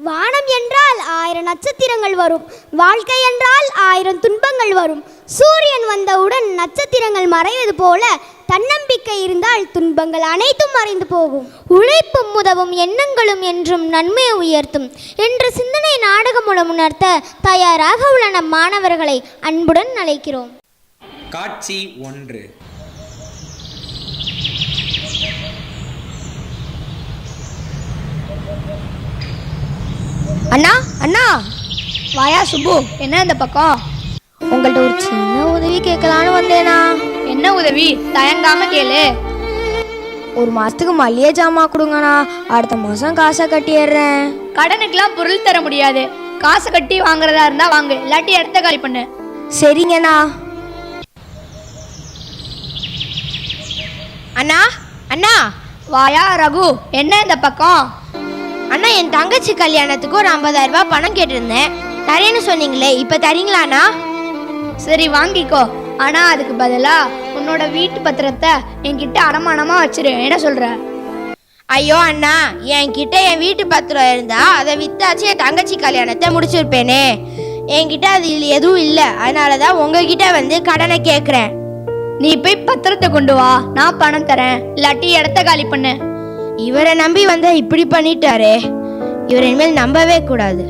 வானம் என்றால் 1000 நட்சத்திரங்கள் வரும், வாழ்க்கை என்றால் 1000 துன்பங்கள் வரும். சூரியன் வந்தவுடன் நட்சத்திரங்கள் மறைவது போல தன்னம்பிக்கை இருந்தால் துன்பங்கள் அனைத்தும் மறைந்து போகும். உழைப்பும் உதவும் எண்ணங்களும் என்றும் நன்மையை உயர்த்தும் என்ற சிந்தனை நாடகம் மூலம் உணர்த்த தயாராக உள்ள நம் மாணவர்களை அன்புடன் அழைக்கிறோம். காட்சி 1. அண்ணா அண்ணா வாயா சுப்பு, என்ன இந்த பக்கம்? உங்கள்கிட்ட ஒரு சின்ன உதவி கேட்கலான்னு வந்தேனா. என்ன உதவி? தயங்காம கேளு. ஒரு மாசத்துக்கு மளிகை ஜாமான் கொடுங்கண்ணா, அடுத்த மாசம் காசை கட்டிடுறேன். கடனுக்கெல்லாம் பொருள் தர முடியாது, காசை கட்டி வாங்குறதா இருந்தா வாங்கு, இல்லாட்டி இடத்த காலி பண்ணு. சரிங்கண்ணா. அண்ணா அண்ணா வாயா ரகு, என்ன இந்த பக்கம்? அண்ணா, என் தங்கச்சி கல்யாணத்துக்கு ஒரு 50,000 ரூபாய் பணம் கேட்டிருந்தேன், தரேன்னு சொன்னீங்களே, இப்ப தரீங்களாண்ணா? சரி வாங்கிக்கோ, ஆனா அதுக்கு பதிலா உன்னோட வீட்டு பத்திரத்தை என்கிட்ட அடமானமா வச்சிரு. என்ன சொல்ற? ஐயோ அண்ணா, என்கிட்ட என் வீட்டு பத்திரம் இருந்தா அதை வித்தாச்சு என் தங்கச்சி கல்யாணத்தை முடிச்சிருப்பேனே. என்கிட்ட அது எதுவும் இல்லை, அதனாலதான் உங்ககிட்ட வந்து கடனை கேட்குறேன். நீ போய் பத்திரத்தை கொண்டு வா, நான் பணம் தரேன், இல்லாட்டி இடத்த காலி பண்ணு. இவரை நம்பி வந்தா இப்படி பண்ணிட்டாரே, இவரை இனிமேல் நம்பவே கூடாது.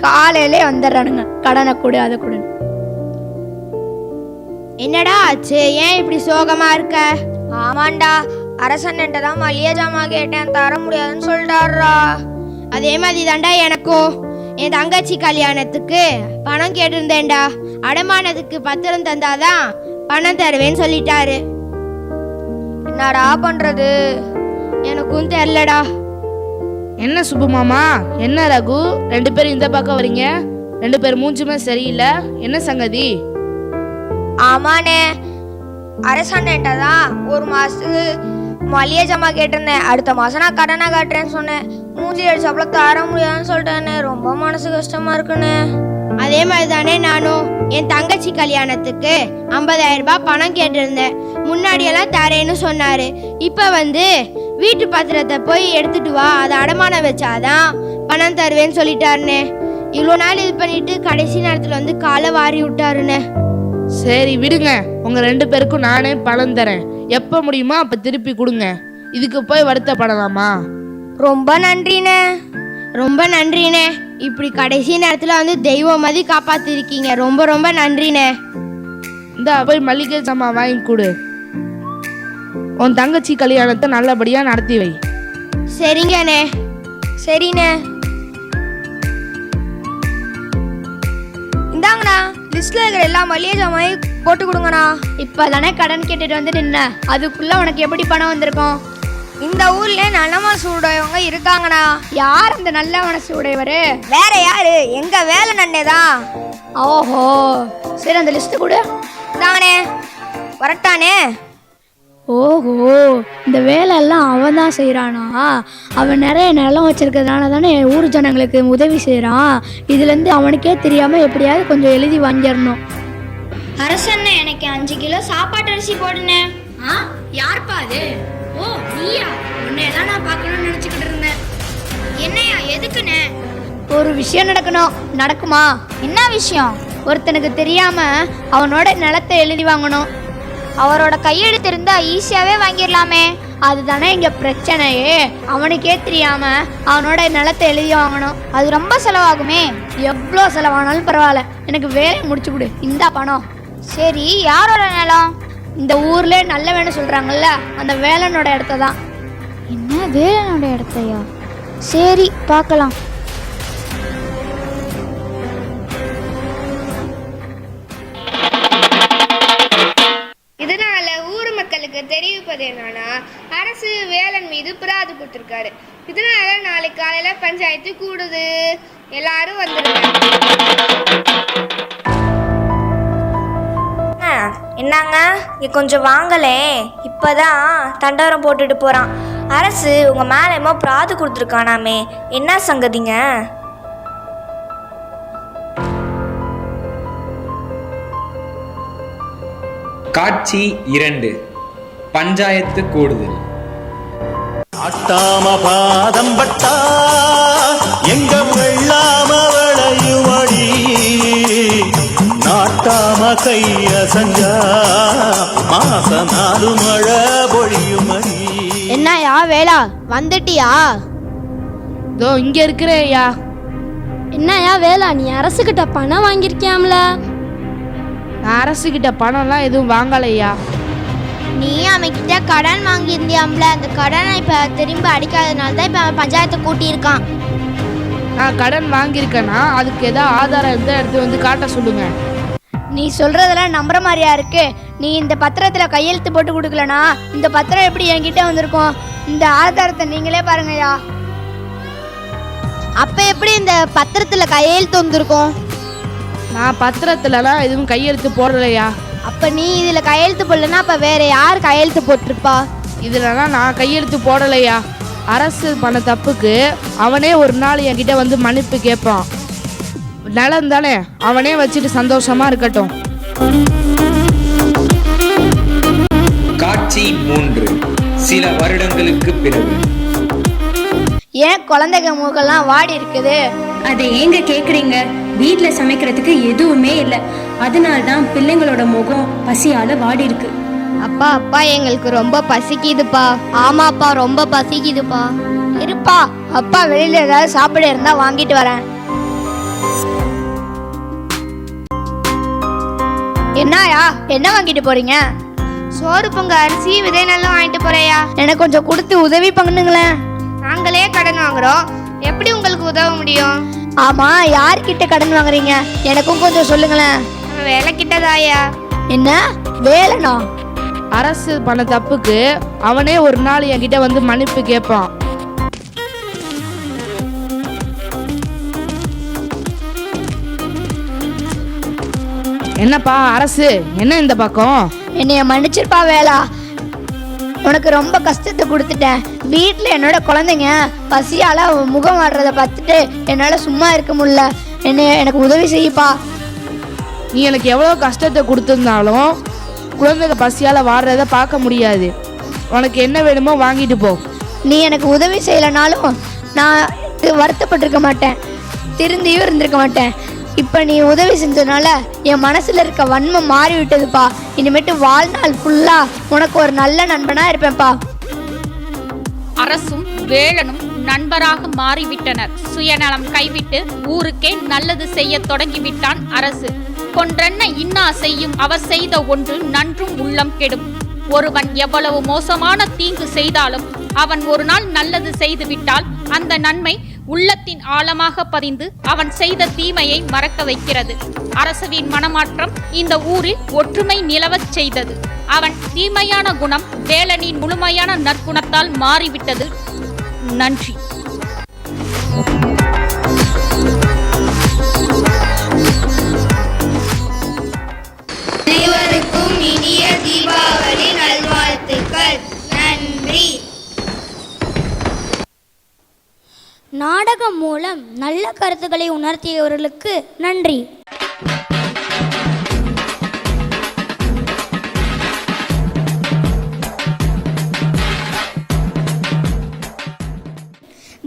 காலையிலே வந்துடுறானுங்க, கடனை கொடு அதை கொடு. என்னடா ஆச்சு, ஏன் இப்படி சோகமா இருக்க? ஆமாண்டா, அரசன்ட்ட தான் மளிகை ஜாமான் கேட்டேன், தர முடியாதுன்னு சொல்லிட்டாரா. அதே மாதிரி தாண்டா எனக்கும். என் தங்கச்சி கல்யாணத்துக்கு பணம் கேட்டிருந்தேன்டா, அடமானத்துக்கு பத்திரம் தந்தாதான் பணம் தருவேன்னு சொல்லிட்டாரு. என்னடா பண்றது, எனக்கும் தெரியலடா. என்ன சுப்பு மாமா, என்ன ரகு, 2 பேரும் இந்த பக்கம் வரீங்க? 2 பேர் மூஞ்சுமே சரியில்லை, என்ன சங்கதி? ஆமாண்ணே, அரசாண்ட தான் ஒரு மாசத்துக்கு மளிகை ஜாமா கேட்டிருந்தேன், அடுத்த மாசம் நான் கடனை காட்டுறேன்னு சொன்னேன். மூஞ்சி அடிச்சாப்புல தர முடியாதுன்னு சொல்லிட்டேன்னு, ரொம்ப மனசு கஷ்டமா இருக்குண்ணே. அதே மாதிரி தானே நானும் என் தங்கச்சி கல்யாணத்துக்கு 50,000 ரூபாய் பணம் கேட்டிருந்தேன், முன்னாடியெல்லாம் தரேன்னு சொன்னாரு. இப்ப வந்து வீட்டு பத்திரத்தை போய் எடுத்துட்டு வா, அதை அடமானம் வச்சாதான் பணம் தருவேன்னு சொல்லிட்டாருண்ணே. இவ்வளோ நாள் இது பண்ணிட்டு கடைசி நேரத்தில் வந்து காலை வாரி விட்டாருண்ணே. சரி விடுங்க, உங்க 2 பேருக்கும் நானே பணம் தரேன், எப்ப முடியுமோ அப்ப திருப்பி கொடுங்க. இதுக்கு போய் வருத்தப்படலாமா? ரொம்ப நன்றிண்ணே, ரொம்ப நன்றிண்ணே. இப்படி கடைசி நேரத்தில் வந்து தெய்வம் மாதிரி காப்பாத்திருக்கீங்க, ரொம்ப ரொம்ப நன்றிண்ணே. இந்த போய் மளிகை சாமான் வாங்கி கொடு, உன் தங்கச்சி கல்யாணத்தை நல்லபடியா நடத்தி வை. சரிங்கண்ணே. சரிண்ணே. இந்தாங்கண்ணா, லிஸ்ட்ல இருக்கிற எல்லா மளிகை ஜாமான் போட்டு கொடுங்கண்ணா. இப்பதானே கடன் கேட்டுட்டு வந்து நின்ன, அதுக்குள்ள உனக்கு எப்படி பணம் வந்திருக்கும்? இந்த ஊர்ல நல்ல மனசு உடையவங்க இருக்காங்கண்ணா. யார் அந்த நல்ல மனசு உடையவரு? வேற யாரு, எங்க வேலை நன்னேதான். ஓஹோ, சரி அந்த லிஸ்ட் கொடு. தாங்கண்ணே, வரட்டானே. ஓஹோ, இந்த வேலை எல்லாம் அவன் தான் செய்கிறானா? அவன் நிறைய நிலம் வச்சிருக்கிறதுனால தானே ஊர் ஜனங்களுக்கு உதவி செய்கிறான். இதுலேருந்து அவனுக்கே தெரியாமல் எப்படியாவது கொஞ்சம் எழுதி வாங்கிடணும். அரசண்ணே, எனக்கு 5 கிலோ சாப்பாட்டு அரிசி போடுனே. யார்ப்பா அது? ஓ நீயா? உன்னையெல்லாம் நான் பார்க்கணும்னு நினச்சிக்கிட்டு இருந்தேன். என்னையா, எதுக்குண்ணே? ஒரு விஷயம் நடக்கணும். நடக்குமா? என்ன விஷயம்? ஒருத்தனுக்கு தெரியாம அவனோட நிலத்தை எழுதி வாங்கணும். அவரோட கையெழுத்து இருந்தா ஈஸியாவே வாங்கிடலாமே. அதுதானே இங்க பிரச்சனையே. அவனுக்கே தெரியாம அவனோட நிலத்தை எழுதி வாங்கணும். அது ரொம்ப செலவாகுமே. எவ்வளோ செலவானாலும் பரவாயில்ல, எனக்கு வேலையை முடிச்சு கொடு, இந்த பணம். சரி, யாரோட நிலம்? இந்த ஊர்ல நல்ல வேணும் சொல்றாங்கல்ல, அந்த வேலனோட இடத்த தான். என்ன, வேலனோட இடத்தையா? சரி, பார்க்கலாம். இதனால ஊர் மக்களுக்கு தெரிவிப்பது என்னன்னா, அரசு வேலன் மீது பிராது கொடுத்துருக்காரு. இதனால நாளைக்கு காலையில பஞ்சாயத்து கூடுது, எல்லாரும் வந்துருங்க. என்னங்க, இங்கே கொஞ்சம் வாங்கலே, இப்போதான் தண்டோரம் போட்டுட்டு போகிறான். அரசு உங்கள் மேலே என்னமோ பிராது கொடுத்துருக்கானாமே, என்ன சங்கதிங்க? காட்சி 2. பஞ்சாயத்து கூடுதல். ஆட்டாம பாதம் பட்டா எங்க வெள்ளாம விளையுமடி, நாட்டாம கைய செஞ்சா மாச 4 மழை பொழியுமடி. என்னயா வேலா வந்துட்டியா? இதோ இங்க இருக்கிறேயா. என்னயா வேலா, நீ அரசுகிட்ட பணம் வாங்கியிருக்கியாம்ல? நான் அரசுகிட்ட பணம்லாம் எதுவும் வாங்கலையா. நீ அவன்கிட்ட கடன் வாங்கியிருந்தியாம்ல, அந்த கடனை இப்போ திரும்ப அடிக்காதனால தான் இப்போ அவன் பஞ்சாயத்தை கூட்டியிருக்கான். நான் கடன் வாங்கியிருக்கேன்னா அதுக்கு ஏதாவது ஆதாரம் இருந்தால் எடுத்து வந்து காட்ட சொல்லுங்க. நீ சொல்றதெல்லாம் நம்புற மாதிரியா இருக்கு? நீ இந்த பத்திரத்துல கையெழுத்து போட்டு கொடுக்கலனா இந்த பத்திரம் எப்படி என்கிட்ட வந்திருக்கும்? இந்த ஆதாரத்தை நீங்களே பாருங்கய்யா. அப்ப எப்படி இந்த பத்திரத்துல கையெழுத்து வந்திருக்கும்? நான் பத்திரத்துலலாம் எதுவும் கையெழுத்து போடலையா. அப்ப நீ இதுல கையெழுத்து போடலன்னா அப்ப வேற யார் கையெழுத்து போட்டிருப்பா? இதுலலாம் நான் கையெழுத்து போடலையா. அரசு பண்ண தப்புக்கு அவனே ஒரு நாள் என்கிட்ட வந்து மன்னிப்பு கேட்பான். நிலம் தானே, அவனே வச்சுட்டு சந்தோஷமா இருக்கட்டும். காட்சி 3 சில வருடங்களுக்கு பிறகு. ஏன் குழந்தைங்க மூக்கெல்லாம் வாடி இருக்குது? அதை ஏங்க கேக்குறீங்க? வீட்ல சமைக்கிறதுக்கு எதுவுமே இல்லை, அதனால்தான் பிள்ளைங்களோட முகம் பசியால வாடி இருக்கு. அப்பா அப்பா எங்களுக்கு ரொம்ப பசிக்குதுப்பா. ஆமாப்பா ரொம்ப பசிக்குதுப்பா. இருப்பா, அப்பா வெளியில ஏதாவது சாப்பிட இருந்தா வாங்கிட்டு வரேன். என்னயா, என்ன வாங்கிட்டு போறீங்க? சோறு பொங்க அரிசி விதை நல்லா வாங்கிட்டு போறேயா. எனக்கு கொஞ்சம் கொடுத்து உதவி பண்ணுங்களேன். நாங்களே கடன் வாங்குறோம், எப்படி உங்களுக்கு உதவ முடியும்? ஆமா, யார்கிட்ட கடன் வாங்குறீங்க? எனக்கும் கொஞ்சம் சொல்லுங்களேன். நம்ம வேலை கிட்டதாயா. என்ன வேலைனா? அரசு பண்ண தப்புக்கு அவனே ஒரு நாள் என்கிட்ட வந்து மன்னிப்பு கேட்பான். என்னப்பா அரசு, என்ன இந்த பக்கம்? என்னைய மன்னிச்சிருப்பா வேலா, உனக்கு ரொம்ப கஷ்டத்தை கொடுத்துட்டேன். வீட்டில் என்னோட குழந்தைங்க பசியால் முகம் வாடுறத பார்த்துட்டு என்னால் சும்மா இருக்க முடியல. எனக்கு உதவி செய்யப்பா. நீ எனக்கு எவ்வளோ கஷ்டத்தை கொடுத்துருந்தாலும் குழந்தைங்க பசியால் வாடுறத பார்க்க முடியாது. உனக்கு என்ன வேணுமோ வாங்கிட்டு போ. நீ எனக்கு உதவி செய்யலைனாலும் நான் வருத்தப்பட்டிருக்க மாட்டேன், திருந்தியும் இருந்திருக்க மாட்டேன். இப்போ நீ உதவி செஞ்சதுனால என் மனசில் இருக்க வன்மம் மாறிவிட்டதுப்பா. இனிமேட்டு வாழ்நாள் ஃபுல்லாக உனக்கு ஒரு நல்ல நண்பனாக இருப்பேன்ப்பா. அரசும் வேலனும் நண்பராக மாறிவிட்டனர். சுயநலம் கைவிட்டு ஊருக்கே நல்லது செய்ய தொடங்கிவிட்டான் அரசு. கொன்றென்ன இன்னா செய்யும் அவர் செய்த ஒன்று நன்றும் உள்ளம் கெடும். ஒருவன் எவ்வளவு மோசமான தீங்கு செய்தாலும் அவன் ஒரு நாள் நல்லது செய்து விட்டால் அந்த நன்மை உள்ளத்தின் ஆழமாக பதிந்து அவன் செய்த தீமையை மறக்க வைக்கிறது. அரசுவின் மனமாற்றம் இந்த ஊரில் ஒற்றுமை நிலவச் செய்தது. அவன் தீமையான குணம் வேலனின் முழுமையான நற்குணத்தால் மாறிவிட்டது. நன்றி. அனைவருக்கும் இனிய தீபாவளி நல்வாழ்த்துக்கள். நன்றி. நாடகம் மூலம் நல்ல கருத்துக்களை உணர்த்தியவர்களுக்கு நன்றி.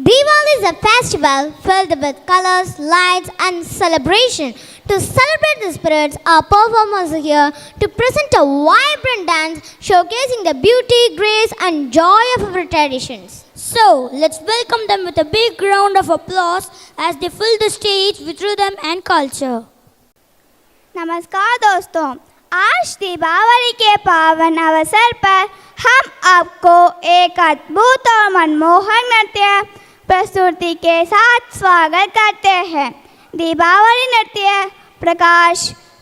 Diwali is a festival filled with colors, lights and celebration. To celebrate the spirits, our performers are here to present a vibrant dance showcasing the beauty, grace and joy of our traditions. So, let's welcome them with a big round of applause as they fill the stage with rhythm and culture. नमस्कार दोस्तों, आज दीपावली के पावन अवसर पर हम आपको एक अद्भुत और मनमोहक नृत्य प्रस्तुति के साथ स्वागत करते हैं। दीपावली नृत्य प्रकाश,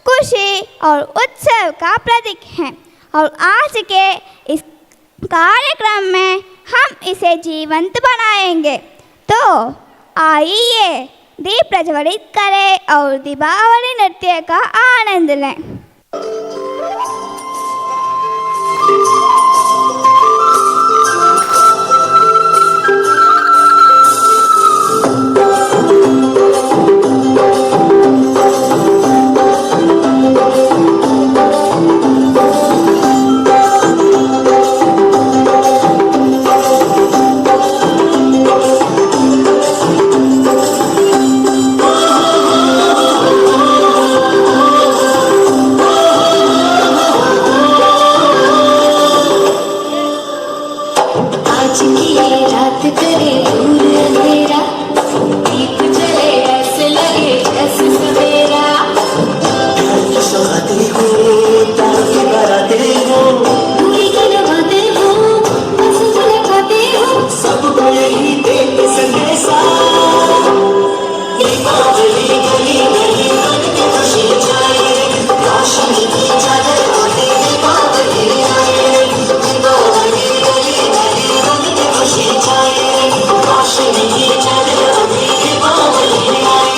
खुशी और उत्सव का प्रतीक है और आज के इस कार्यक्रम में हम इसे जीवंत बनाएंगे। तो आइए दीप प्रज्वलित करें और दीपावली नृत्य का आनंद लें। रात करे दूर अंधेरा दीप जले ऐसे लगे जैसे सवेरा शोहते हो ताकि बराते हो पूरी करवाते हो बस मुलाकाते हो सबको यही देख संदेशा दीपावली गली गली बनके खुशी छाए रोशनी की चादर ओढ़े दीपावली आए दीपावली गली गली बनके खुशी छाए रोशनी की चादर ओढ़े दीपावली आए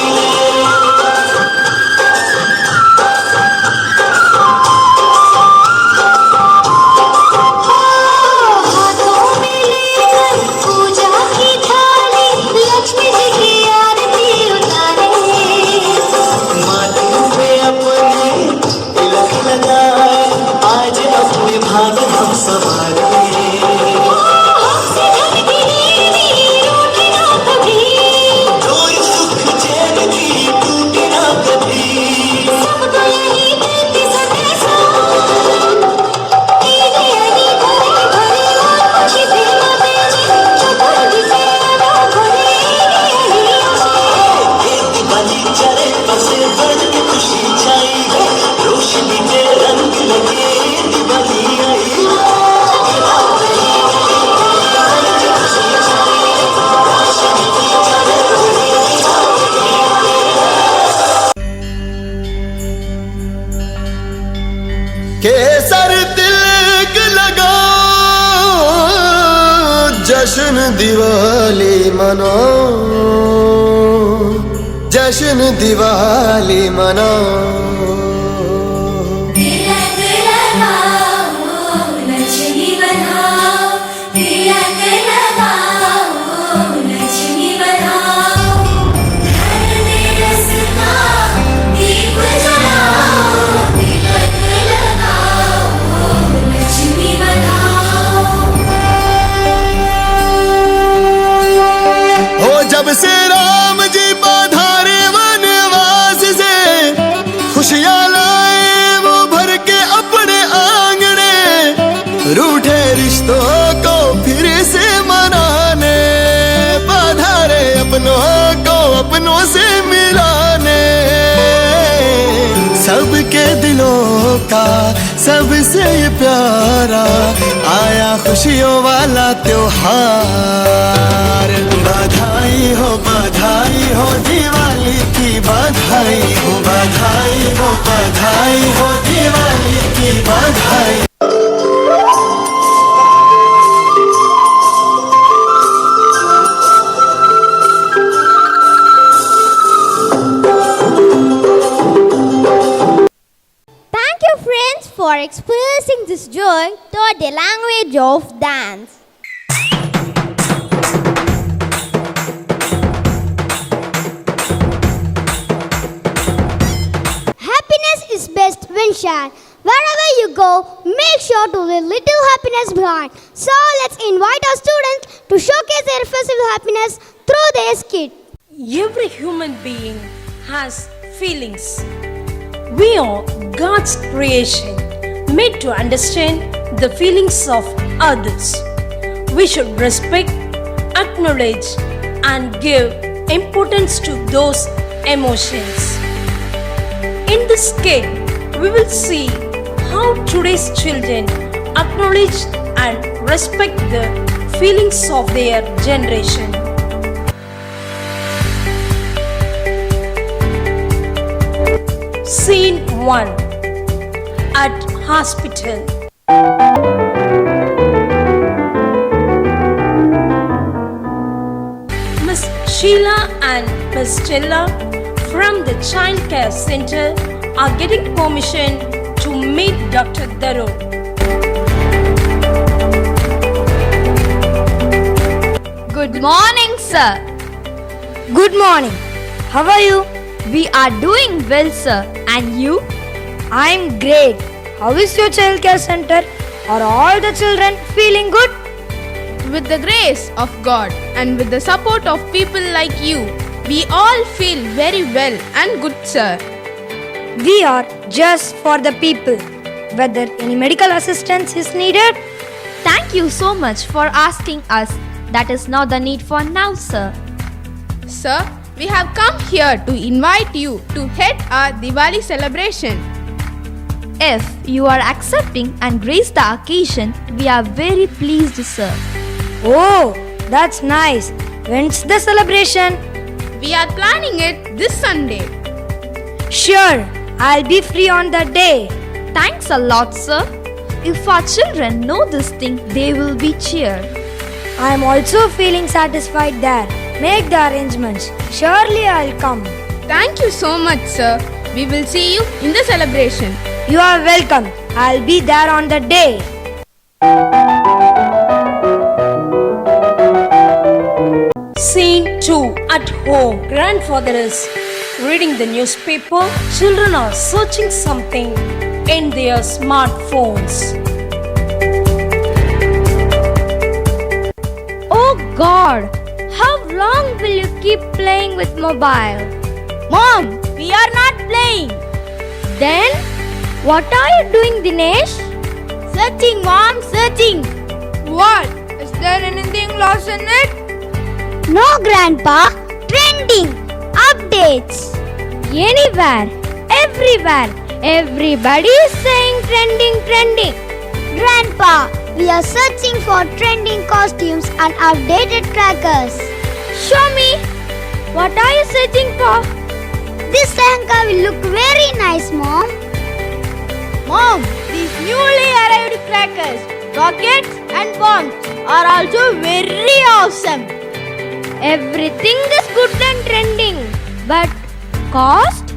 पूजा की थाली लक्ष्मी जी की आरती उतारे माथे पे अपने तिलक लगाए आज अपने भाग हम संवारे हमसे ढकती देवी रूठे ना कभी कोई सुख चैन की टूटे ना कभी सबको यही देती संदेशा दीदी अली भरे भरे और खुशी देना बेचे चुपर दिखे ना भरे अली दिवाली चले बसे बढ़ के खुशी छाई है रोशनी के रंग लगे दिवाली आई केसर तिलक लगाओ जश्न दिवाली मनाओ जश्न दिवाली मनाओ तिलक लगाओ लक्ष्मी बनाओ तिलक लगाओ लक्ष्मी बनाओ घर में रसना दीप जलाओ तिलक लगाओ लक्ष्मी बनाओ हो जब से राम जी पधारे वनवास से खुशियाँ लाए वो भर के अपने आंगने रूठे रिश्तों को फिर से मनाने पधारे अपनों को अपनों से मिलाने सबके दिलों का सबसे ये प्यारा आया खुशियों वाला त्योहार बधाई हो दिवाली की बधाई हो दिवाली की बधाई Thank you, friends, for expressing this joy through the language of dance. Happiness is best when shared. Wherever you go, make sure to leave little happiness behind. So let's invite our students to showcase their festival happiness through their skit. Every human being has feelings. We are God's creation, made to understand the feelings of others. We should respect, acknowledge, and give importance to those emotions. In this skit, we will see how today's children acknowledge and respect the feelings of their generation. Scene 1. At hospital. Miss Sheila and Miss Stella from the Child Care Center are getting permission to meet Dr. Darul. Good morning, sir. Good morning. How are you? We are doing well, sir. And you? I'm great. How is your child care center? Are all the children feeling good? With the grace of God and with the support of people like you, we all feel very well and good, sir. We are just for the people. Whether any medical assistance is needed, Thank you so much for asking us. That is not the need for now, sir. Sir, we have come here to invite you to head our Diwali celebration. If you are accepting and grace the occasion, we are very pleased, sir. Oh, that's nice. When's the celebration? We are planning it this Sunday. Sure, I'll be free on that day. Thanks a lot, sir. If our children know this thing, they will be cheered. I'm also feeling satisfied there. Make the arrangements. Surely I'll come. Thank you so much, sir. We will see you in the celebration. You are welcome. I'll be there on the day. Scene 2 at home. Grandfather is reading the newspaper. Children are searching something in their smartphones. Oh God, how long will you keep playing with mobile? Mom, we are not playing. Then, what are you doing, Dinesh? Searching, Mom, searching. What? Is there anything lost in it? No, Grandpa. Trending. Updates. Anywhere, everywhere, everybody is saying trending. Grandpa, we are searching for trending costumes and updated crackers. Show me. What are you searching for? This lehenga will look very nice, Mom. Mom, these newly arrived crackers, rockets and bombs are also very awesome. Everything is good and trending. But cost?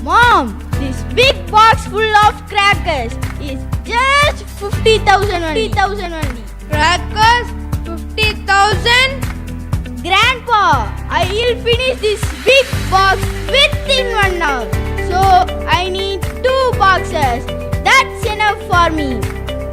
Mom, this big box full of crackers is just 50,000 only. Crackers? 50,000? Grandpa, I will finish this big box within 1 hour. So I need 2 boxes. That's enough for me.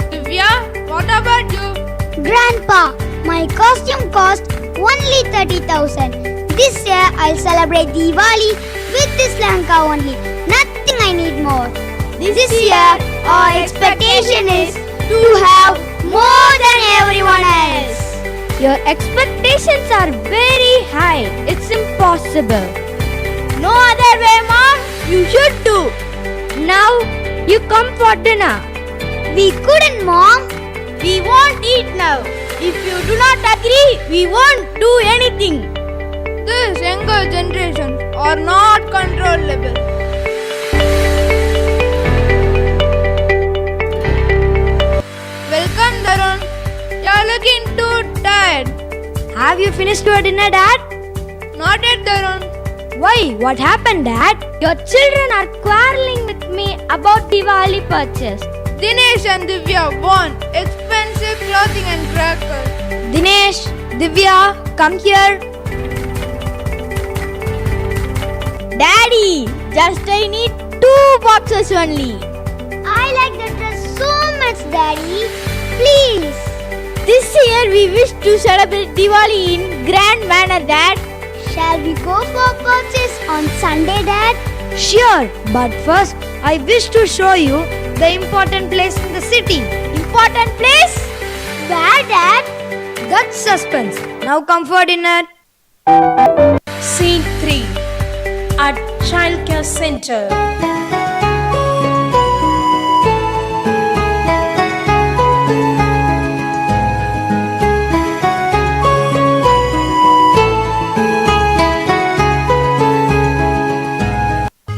Divya, what about you? Grandpa, my costume cost only 30,000. This year I'll celebrate Diwali with this lehenga only. Nothing I need more. This year our expectation is to have more than everyone else. Your expectations are very high. It's impossible. No other way, Mom. You should do. Now, you come for dinner. We couldn't, Mom. We won't eat now. If you do not agree, we won't do anything. This younger generation are not controllable. Welcome, Darun. You're looking too tired. Have you finished your dinner, Dad? Not yet, Darun. Why? What happened, Dad? Your children are quarreling with me about Diwali purchase. Dinesh and Divya want expensive clothing and crackers. Dinesh, Divya, come here. Daddy, just I need 2 boxes only. I like the dress so much, Daddy. Please. This year we wish to celebrate Diwali in grand manner, Dad. Shall we go for purchase on Sunday, Dad? Sure, but first I wish to show you the important place in the city. Important place? Where, Dad? That's suspense. Now come for dinner. Scene 3 at Childcare Center.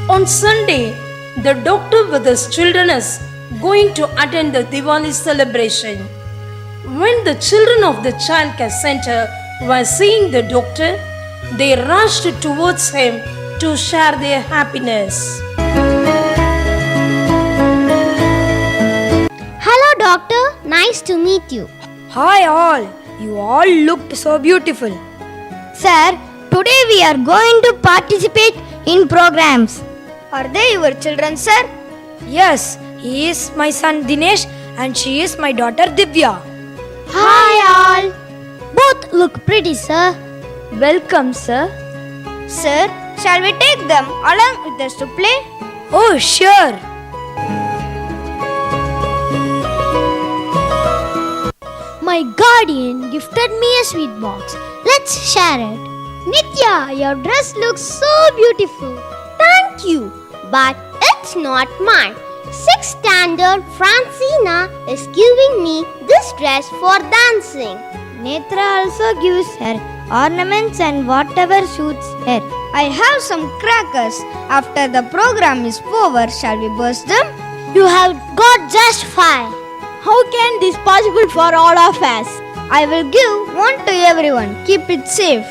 On Sunday, the doctor with his children is going to attend the Diwali celebration. When the children of the childcare center were seeing the doctor, they rushed towards him to share their happiness. Hello, Doctor. Nice to meet you. Hi all. You all looked so beautiful. Sir, today we are going to participate in programs. Are they your children, sir? Yes, he is my son Dinesh and she is my daughter Divya. Hi, all. Both look pretty, sir. Welcome, sir. Sir, shall we take them along with us to play? Oh, sure. my guardian gifted me a sweet box. Let's share it. Nitya, your dress looks so beautiful. Thank you, but it's not mine. 6th standard Francina is giving me this dress for dancing. Netra also gives her ornaments and whatever suits her. I have some crackers. After the program is over, shall we burst them? You have got just 5. How can this possible for all of us? I will give one to everyone. Keep it safe.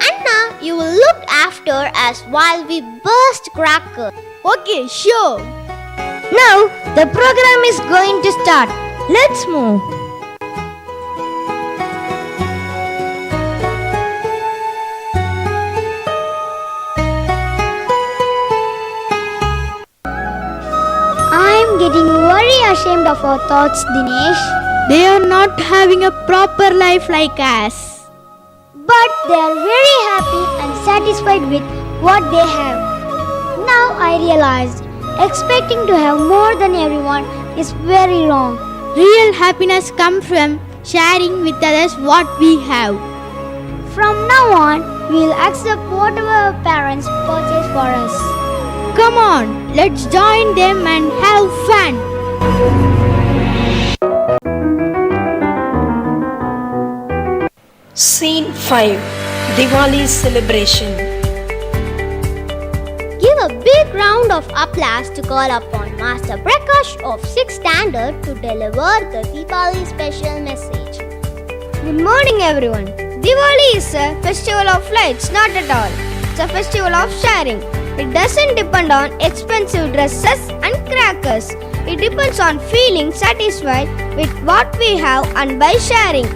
Anna, you will look after us while we burst crackers. Okay, sure. Now, the program is going to start. Let's move. I'm getting very ashamed of our thoughts, Dinesh. They are not having a proper life like us. But they are very happy and satisfied with what they have. Now I realized expecting to have more than everyone is very wrong. Real happiness comes from sharing with others what we have. From now on, we'll accept whatever our parents purchase for us. Come on, let's join them and have fun. Scene 5. Diwali celebration. Give a big round of applause to call upon Master Prakash of 6th standard to deliver the Diwali special message. Good morning, everyone. Diwali is a festival of lights, not at all. It's a festival of sharing. It doesn't depend on expensive dresses and crackers. It depends on feeling satisfied with what we have and by sharing,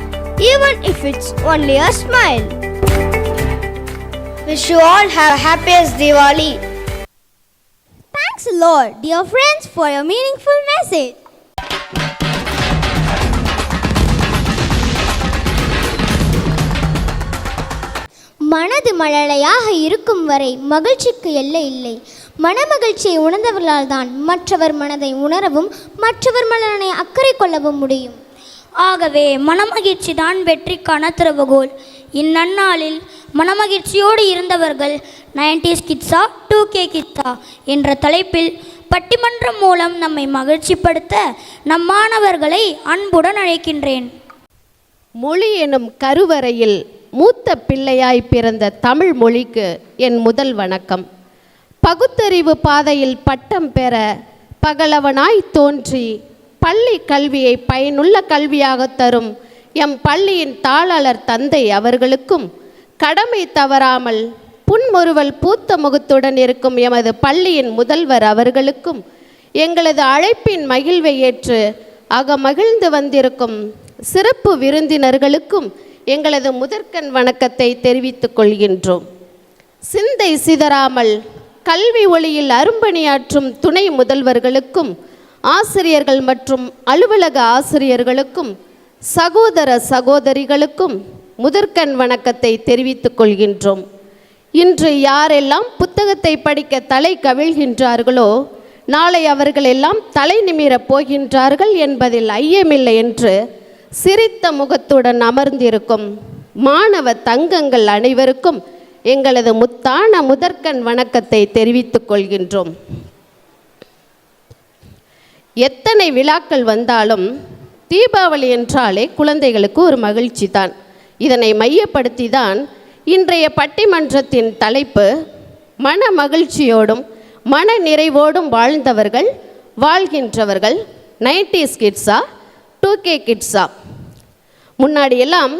even if it's only a smile. Wish you all have happiest Diwali. Thanks a lot, dear friends, for your meaningful message. மனது மழலையாக இருக்கும் வரை மகிழ்ச்சிக்கு எல்லை இல்லை. மனமகிழ்ச்சியை உணர்ந்தவர்களால் தான் மற்றவர் மனதை உணரவும் மற்றவர் மனதை அக்கறை கொள்ளவும் முடியும். ஆகவே மனமகிழ்ச்சி தான் வெற்றிக்கான திறவுகோல். இந்நன்னாளில் மனமகிழ்ச்சியோடு இருந்தவர்கள் 90s கிட்ஸா 2K கிட்ஸா என்ற தலைப்பில் பட்டிமன்றம் மூலம் நம்மை மகிழ்ச்சிப்படுத்த நம் மாணவர்களை அன்புடன் அழைக்கின்றேன். மொழி எனும் கருவறையில் மூத்த பிள்ளையாய் பிறந்த தமிழ் மொழிக்கு என் முதல் வணக்கம். பகுத்தறிவு பாதையில் பட்டம் பெற பகலவனாய் தோன்றி பள்ளி கல்வியை பயனுள்ள கல்வியாக தரும் எம் பள்ளியின் தாளாளர் தந்தை அவர்களுக்கும், கடமை தவறாமல் புன்முறுவல் பூத்த முகத்துடன் இருக்கும் எமது பள்ளியின் முதல்வர் அவர்களுக்கும், எங்களது அழைப்பின் மகிழ்வை ஏற்று அகமகிழ்ந்து வந்திருக்கும் சிறப்பு விருந்தினர்களுக்கும் எங்களது முதற்கண் வணக்கத்தை தெரிவித்துக் கொள்கின்றோம். சிந்தை சிதறாமல் கல்வி ஒளியில் அரும்பணியாற்றும் துணை முதல்வர்களுக்கும், ஆசிரியர்கள் மற்றும் அலுவலக ஆசிரியர்களுக்கும், சகோதர சகோதரிகளுக்கும் முதற்கண் வணக்கத்தை தெரிவித்துக் கொள்கின்றோம். இன்று யாரெல்லாம் புத்தகத்தை படிக்க தலை கவிழ்கின்றார்களோ நாளை அவர்கள் எல்லாம் தலை நிமிரப் போகின்றார்கள் என்பதில் ஐயமில்லை என்று சிரித்த முகத்துடன் அமர்ந்திருக்கும் மாணவ தங்கங்கள் அனைவருக்கும் எங்களது முத்தான முதற்கண் வணக்கத்தை தெரிவித்துக் கொள்கின்றோம். எத்தனை விழாக்கள் வந்தாலும் தீபாவளி என்றாலே குழந்தைகளுக்கு ஒரு மகிழ்ச்சி தான். இதனை மையப்படுத்தி தான் இன்றைய பட்டிமன்றத்தின் தலைப்பு மன மகிழ்ச்சியோடும் மன நிறைவோடும் வாழ்ந்தவர்கள் வாழ்கின்றவர்கள் 90s கிட்ஸா 2K கிட்ஸா. முன்னாடியெல்லாம்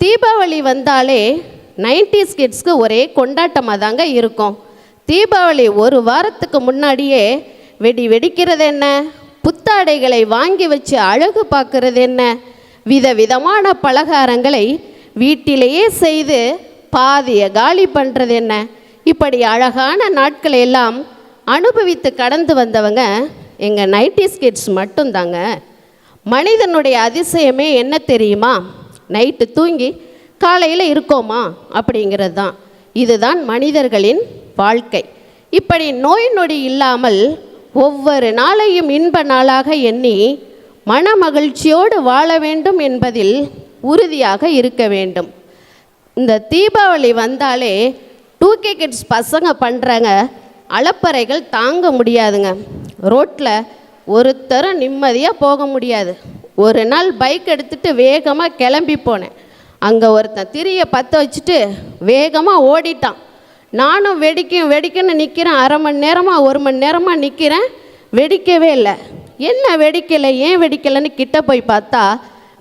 தீபாவளி வந்தாலே 90s கிட்ஸ்க்கு ஒரே கொண்டாட்டமாக தாங்க இருக்கும். தீபாவளி ஒரு வாரத்துக்கு முன்னாடியே வெடிக்கிறது என்ன, புத்தாடைகளை வாங்கி வச்சு அழகு பார்க்கறது என்ன, விதவிதமான பலகாரங்களை வீட்டிலேயே செய்து பாதியை காலி பண்ணுறது என்ன, இப்படி அழகான நாட்களை எல்லாம் அனுபவித்து கடந்து வந்தவங்க எங்கள் 90s கிட்ஸ் மட்டும்தாங்க. மனிதனுடைய அதிசயமே என்ன தெரியுமா? நைட்டு தூங்கி காலையில் இருக்கோமா அப்படிங்கிறது தான். இதுதான் மனிதர்களின் வாழ்க்கை. இப்படி நோய் நொடி இல்லாமல் ஒவ்வொரு நாளையும் இன்ப நாளாக எண்ணி மன மகிழ்ச்சியோடு வாழ வேண்டும் என்பதில் உறுதியாக இருக்க வேண்டும். இந்த தீபாவளி வந்தாலே 2K கிட்ஸ் பசங்க பண்ணுறாங்க அலப்பறைகள் தாங்க முடியாதுங்க. ரோட்டில் ஒருத்தரும் நிம்மதியாக போக முடியாது. ஒரு நாள் பைக் எடுத்துகிட்டு வேகமாக கிளம்பி போனேன். அங்கே ஒருத்தன் திரியை பற்ற வச்சுட்டு வேகமாக ஓடிட்டான். நானும் வெடிக்குன்னு நிற்கிறேன். அரை மணி நேரமாக 1 மணி நேரமாக நிற்கிறேன், வெடிக்கவே இல்லை. என்ன வெடிக்கலை, ஏன் வெடிக்கலைன்னு கிட்ட போய் பார்த்தா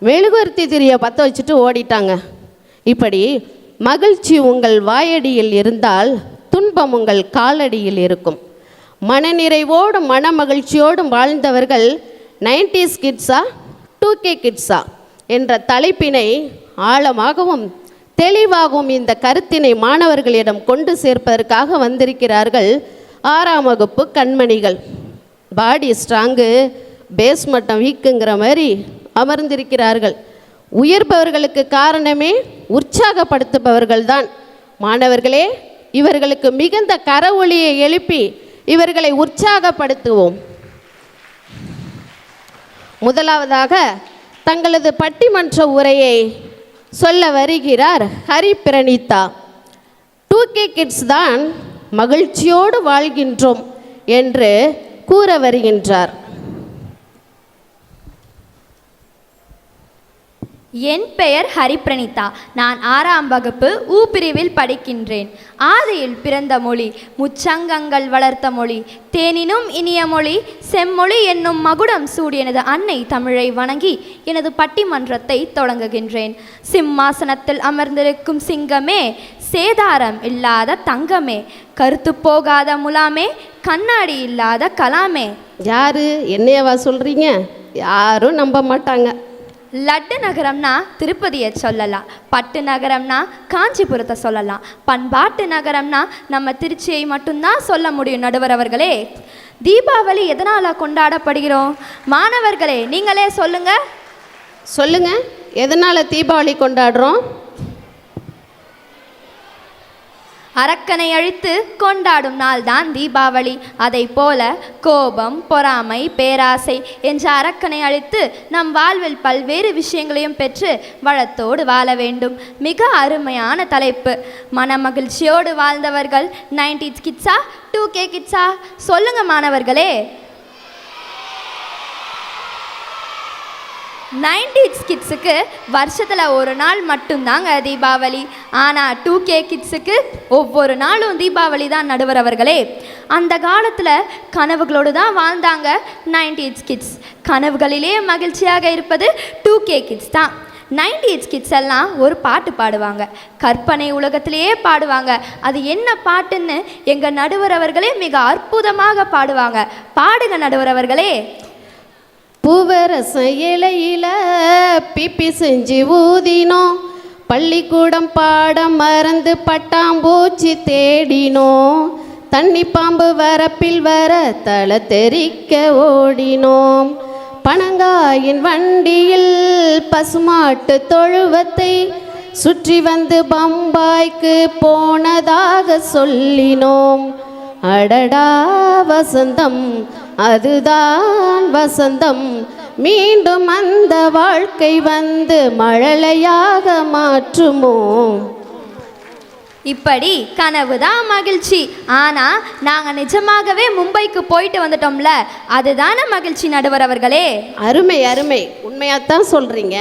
மெழுகுவர்த்தி திரியை பற்ற வச்சுட்டு ஓடிட்டாங்க. இப்படி மகிழ்ச்சி உங்கள் வாயடியில் இருந்தால் துன்பம் உங்கள் காலடியில் இருக்கும். மனநிறைவோடும் மன மகிழ்ச்சியோடும் வாழ்ந்தவர்கள் 90s கிட்ஸா 2K கிட்ஸா என்ற தலைப்பினை ஆழமாகவும் தெளிவாகவும் இந்த கருத்தினை மாணவர்களிடம் கொண்டு சேர்ப்பதற்காக வந்திருக்கிறார்கள் 6ஆம் வகுப்பு கண்மணிகள். பாடி ஸ்ட்ராங்கு பேஸ் மட்டம் வீக்குங்கிற மாதிரி அமர்ந்திருக்கிறார்கள். உயர்பவர்களுக்கு காரணமே உற்சாகப்படுத்துபவர்கள்தான். மாணவர்களே, இவர்களுக்கு மிகுந்த கரவொலியை எழுப்பி இவர்களை உற்சாகப்படுத்துவோம். முதலாவதாக தங்களது பட்டிமன்ற உரையை சொல்ல வருகிறார் ஹரி பிரணிதா. 2K கிட்ஸ் தான் மகிழ்ச்சியோடு வாழ்கின்றோம் என்று கூற வருகின்றார். என் பெயர் ஹரிபிரணிதா. நான் 6ஆம் வகுப்பு ஊ பிரிவில் படிக்கின்றேன். ஆதியில் பிறந்த மொழி, முச்சங்கங்கள் வளர்த்த மொழி, தேனினும் இனிய மொழி, செம்மொழி என்னும் மகுடம் சூடி எனது அன்னை தமிழை வணங்கி எனது பட்டிமன்றத்தை தொடங்குகின்றேன். சிம்மாசனத்தில் அமர்ந்திருக்கும் சிங்கமே, சேதாரம் இல்லாத தங்கமே, கருத்து போகாத முலாமே, கண்ணாடி இல்லாத கலாமே. யாரு என்னையவா சொல்றீங்க? யாரும் நம்ப மாட்டாங்க. லட்டு நகரம்னா திருப்பதியை சொல்லலாம், பட்டு நகரம்னா காஞ்சிபுரத்தை சொல்லலாம், பண்பாட்டு நகரம்னா நம்ம திருச்சியை மட்டும்தான் சொல்ல முடியும். நடுவர் அவர்களே, தீபாவளி எதனால் கொண்டாடப்படுகிறோம்? மாணவர்களே நீங்களே சொல்லுங்க. எதனால் தீபாவளி கொண்டாடுறோம்? அரக்கனை அழித்து கொண்டாடும் நாள் தான் தீபாவளி. அதை போல கோபம், பொறாமை, பேராசை என்ற அரக்கனை அழித்து நம் வாழ்வில் பல்வேறு விஷயங்களையும் பெற்று வளத்தோடு வாழ வேண்டும். மிக அருமையான தலைப்பு. மன மகிழ்ச்சியோடு வாழ்ந்தவர்கள் 90s கிட்ஸா 2K கிட்ஸா? சொல்லுங்க மாணவர்களே. 90s கிட்ஸுக்கு வருஷத்தில் ஒரு நாள் மட்டும்தாங்க தீபாவளி. ஆனால் 2K கிட்ஸுக்கு ஒவ்வொரு நாளும் தீபாவளி தான். நடுவர் அவர்களே, அந்த காலத்தில் கனவுகளோடு தான் வாழ்ந்தாங்க 90s கிட்ஸ். கனவுகளிலே மகிழ்ச்சியாக இருப்பது 2K கிட்ஸ் தான். 90s கிட்ஸ் எல்லாம் ஒரு பாட்டு பாடுவாங்க, கற்பனை உலகத்திலேயே பாடுவாங்க. அது என்ன பாட்டுன்னு எங்கள் நடுவர் அவர்களே மிக அற்புதமாக பாடுவாங்க. பாடுங்க நடுவர் அவர்களே. பூவரச இலையில பிப்பி செஞ்சு ஊதினோம், பள்ளிக்கூடம் பாடம் மறந்து பட்டாம்பூச்சி தேடினோம், தண்ணி பாம்பு வரப்பில் வர தலை தெறிக்க ஓடினோம், பனங்காயின் வண்டியில் பசுமாட்டு தொழுவத்தை சுற்றி வந்து பம்பாய்க்கு போனதாக சொல்லினோம். அடடா வசந்தம், அதுதான் வசந்தம், மீண்டும் அந்த வாழ்க்கை வந்து மழலையாக மாற்றுமோ. இப்படி கனவு தான் மகிழ்ச்சி. ஆனால் நாங்கள் நிஜமாகவே மும்பைக்கு போயிட்டு வந்துட்டோம்ல, அதுதானே மகிழ்ச்சி. நடுவர் அவர்களே, அருமை அருமை, உண்மையாகத்தான் சொல்கிறீங்க.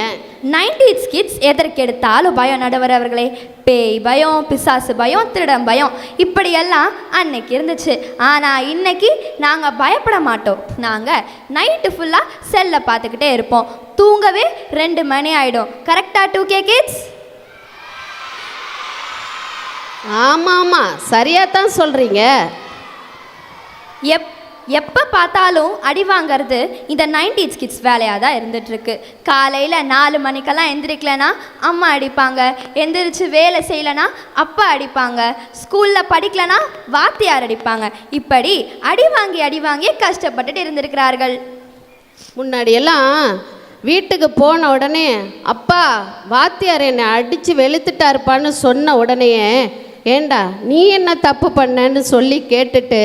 90s கிட்ஸ் எதற்கெடுத்தாலும் பயம். நடுவர் அவர்களே, பேய் பயம், பிசாசு பயம், திருடம் பயம், இப்படியெல்லாம் அன்னைக்கு இருந்துச்சு. ஆனால் இன்னைக்கு நாங்கள் பயப்பட மாட்டோம். நாங்கள் நைட்டு ஃபுல்லாக செல்லை பார்த்துக்கிட்டே இருப்போம். தூங்கவே 2 மணி ஆகிடும். கரெக்டாக 2K கிட்ஸ்? ஆமாம், சரியாகத்தான் சொல்கிறீங்க. எப்போ பார்த்தாலும் அடி வாங்கிறது இந்த 90s கிட்ஸ் வேலையாக தான் இருந்துகிட்ருக்கு. காலையில் 4 மணிக்கெல்லாம் எந்திரிக்கலைன்னா அம்மா அடிப்பாங்க, எந்திரிச்சு வேலை செய்யலைன்னா அப்பா அடிப்பாங்க, ஸ்கூலில் படிக்கலைன்னா வாத்தியார் அடிப்பாங்க. இப்படி அடி வாங்கி கஷ்டப்பட்டுட்டு இருந்திருக்கிறார்கள். முன்னாடியெல்லாம் வீட்டுக்கு போன உடனே அப்பா வாத்தியார் என்னை அடித்து வெளுத்துட்டாருப்பான்னு சொன்ன உடனே, ஏண்டா நீ என்ன தப்பு பண்ணன்னு சொல்லி கேட்டுட்டு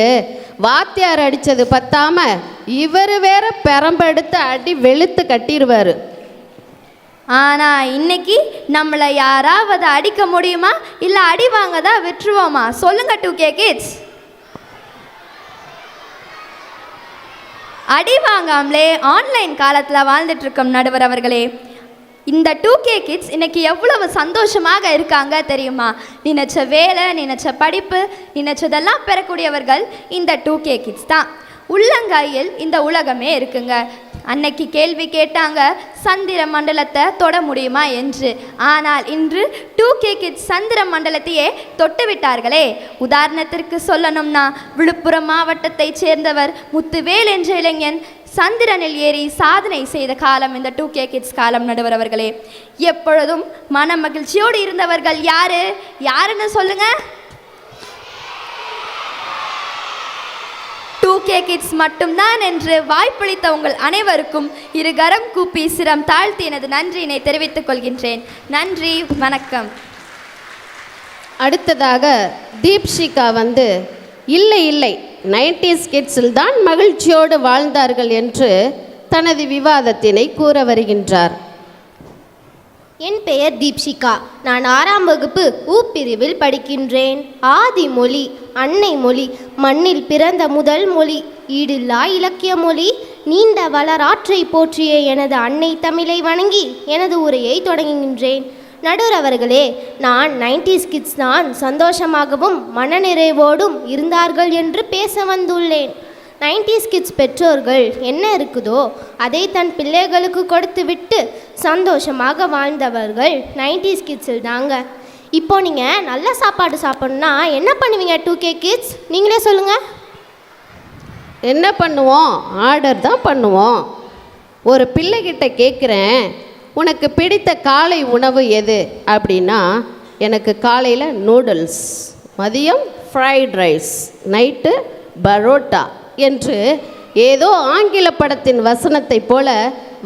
வாத்தியார் அடித்தது பத்தாம இவர் வேற பெரம்பெடுத்து அடி வெளுத்து கட்டிடுவார். ஆனால் இன்னைக்கு நம்மளை யாராவது அடிக்க முடியுமா, இல்லை அடி வாங்க தான் விட்டுருவோமா? சொல்லுங்க 2K கிட்ஸ். அடி வாங்காமலே ஆன்லைன் காலத்தில் வாழ்ந்துட்டு இருக்கோம் நடுவர் அவர்களே. இந்த 2K கிட்ஸ் இன்னைக்கு எவ்வளவு சந்தோஷமாக இருக்காங்க தெரியுமா? நினைச்ச வேலை, நினைச்ச படிப்பு, நினைச்சதெல்லாம் பெறக்கூடியவர்கள் இந்த 2K கிட்ஸ் தான். உள்ளங்கையில் இந்த உலகமே இருக்குங்க. அன்னைக்கு கேள்வி கேட்டாங்க, சந்திர மண்டலத்தை தொட முடியுமா என்று. ஆனால் இன்று 2K கிட்ஸ் சந்திர மண்டலத்தையே தொட்டு விட்டார்களே. உதாரணத்திற்கு சொல்லணும்னா, விழுப்புரம் மாவட்டத்தை சேர்ந்தவர் முத்துவேல் என்ற இளைஞன் சந்திரனில் ஏறி சாதனை செய்த காலம் இந்த 2K கிட்ஸ் காலம் நடுவர் அவர்களே. எப்பொழுதும் மன மகிழ்ச்சியோடு இருந்தவர்கள் யாருன்னு சொல்லுங்க. 2K கிட்ஸ் மட்டும்தான் என்று வாய்ப்பளித்த உங்கள் அனைவருக்கும் இருகரம் கூப்பி சிரம் தாழ்த்தி எனது நன்றியினை தெரிவித்துக் கொள்கின்றேன். நன்றி, வணக்கம். அடுத்ததாக தீப்ஷிகா வந்து இல்லை 90s கிட்ஸில் தான் மகிழ்ச்சியோடு வாழ்ந்தார்கள் என்று தனது விவாதத்தினை கூற வருகின்றார். என் பெயர் தீப்ஷிகா. நான் 6ஆம் வகுப்பு ஊ பிரிவில் படிக்கின்றேன். ஆதி மொழி, அன்னை மொழி, மண்ணில் பிறந்த முதல் மொழி, ஈடில்லா இலக்கிய மொழி, நீண்ட வளராற்றை போற்றிய எனது அன்னை தமிழை வணங்கி எனது உரையை தொடங்குகின்றேன். நடுவர் அவர்களே, நான் 90s கிட்ஸ் தான் சந்தோஷமாகவும் மனநிறைவோடும் இருந்தார்கள் என்று பேச வந்துள்ளேன். 90s கிட்ஸ் பெற்றோர்கள் என்ன இருக்குதோ அதை தன் பிள்ளைகளுக்கு கொடுத்து விட்டு சந்தோஷமாக வாழ்ந்தவர்கள் 90s கிட்ஸில் தாங்க. இப்போ நீங்கள் நல்ல சாப்பாடு சாப்பிட்ணுன்னா என்ன பண்ணுவீங்க 2K கிட்ஸ்? நீங்களே சொல்லுங்கள். என்ன பண்ணுவோம்? ஆர்டர் தான் பண்ணுவோம். ஒரு பிள்ளைகிட்ட கேட்குறேன், உனக்கு பிடித்த காலை உணவு எது அப்படின்னா, எனக்கு காலையில் நூடுல்ஸ், மதியம் ஃப்ரைட் ரைஸ், நைட்டு பரோட்டா என்று ஏதோ ஆங்கில படத்தின் வசனத்தை போல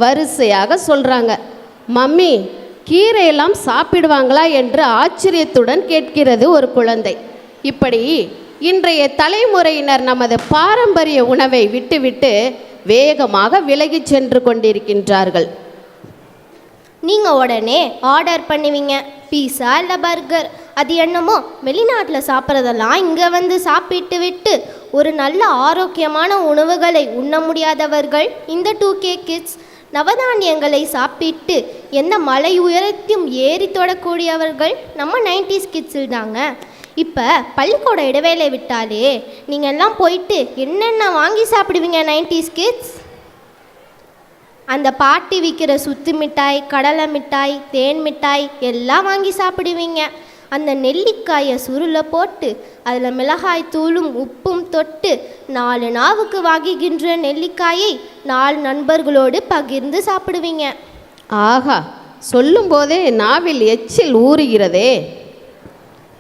வரிசையாக சொல்கிறாங்க. மம்மி, கீரையெல்லாம் சாப்பிடுவாங்களா என்று ஆச்சரியத்துடன் கேட்கிறது ஒரு குழந்தை. இப்படி இன்றைய தலைமுறையினர் நமது பாரம்பரிய உணவை விட்டுவிட்டு வேகமாக விலகிச் சென்று கொண்டிருக்கின்றார்கள். நீங்கள் உடனே ஆர்டர் பண்ணுவீங்க, பீஸா இல்லை பர்கர். அது என்னமோ வெளிநாட்டில் சாப்பிட்றதெல்லாம் இங்கே வந்து சாப்பிட்டு விட்டு ஒரு நல்ல ஆரோக்கியமான உணவுகளை உண்ண முடியாதவர்கள் இந்த 2K கிட்ஸ். நவதானியங்களை சாப்பிட்டு எந்த மலை உயரத்தையும் ஏறி தொடக்கூடியவர்கள் நம்ம 90s கிட்ஸில் தாங்க. இப்போ பள்ளிக்கூட இடைவேளை விட்டாலே நீங்கள் எல்லாம் போயிட்டு என்னென்ன வாங்கி சாப்பிடுவீங்க 90s கிட்ஸ்? அந்த பாட்டி விற்கிற சுத்து மிட்டாய், கடலை மிட்டாய், தேன் மிட்டாய் எல்லாம் வாங்கி சாப்பிடுவீங்க. அந்த நெல்லிக்காயை சுருளை போட்டு அதில் மிளகாய் தூளும் உப்பும் தொட்டு 4 நாவுக்கு வாங்குகின்ற நெல்லிக்காயை 4 நண்பர்களோடு பகிர்ந்து சாப்பிடுவீங்க. ஆஹா, சொல்லும் போதே நாவில் எச்சில் ஊறுகிறதே.